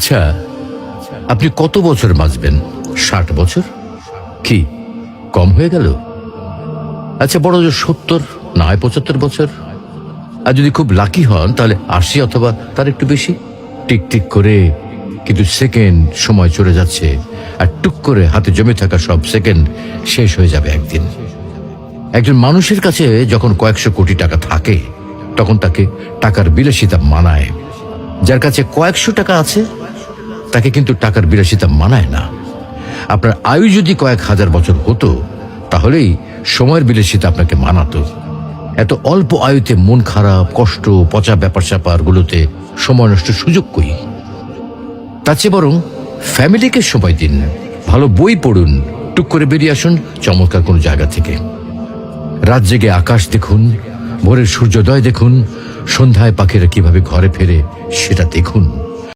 আচ্ছা, আপনি কত বছর বাঁচবেন? 60 বছর? কি কম হয়ে গেল? আচ্ছা, বড় জোর 70 না হয় 75 বছর। আর যদি খুব লাকি হন তাহলে 80 অথবা তার একটু বেশি। টিক টিক করে কিন্তু সেকেন্ড সময় চলে যাচ্ছে, আর টুক করে হাতে জমে থাকা সব সেকেন্ড শেষ হয়ে যাবে একদিন। একজন মানুষের কাছে যখন কয়েকশো কোটি টাকা থাকে তখন তাকে টাকার বিলাসিতা মানায়। যার কাছে কয়েকশো টাকা আছে তাকে কিন্তু টাকার বিলাসিতা মানায় না। আপনার আয়ু যদি কয়েক হাজার বছর হতো তাহলেই সময়ের বিলাসিতা আপনাকে মানাতো। এত অল্প আয়ুতে মন খারাপ, কষ্ট, পচা ব্যাপার স্যাপার গুলোতে সময় নষ্ট সুযোগ কই? তার চেয়ে বরং ফ্যামিলিকে সময় দিন, ভালো বই পড়ুন, টুক করে বেরিয়ে আসুন চমৎকার কোনো জায়গা থেকে। রাত জেগে আকাশ দেখুন, ভোরের সূর্যোদয় দেখুন, সন্ধ্যায় পাখিরা কিভাবে ঘরে ফেরে সেটা দেখুন।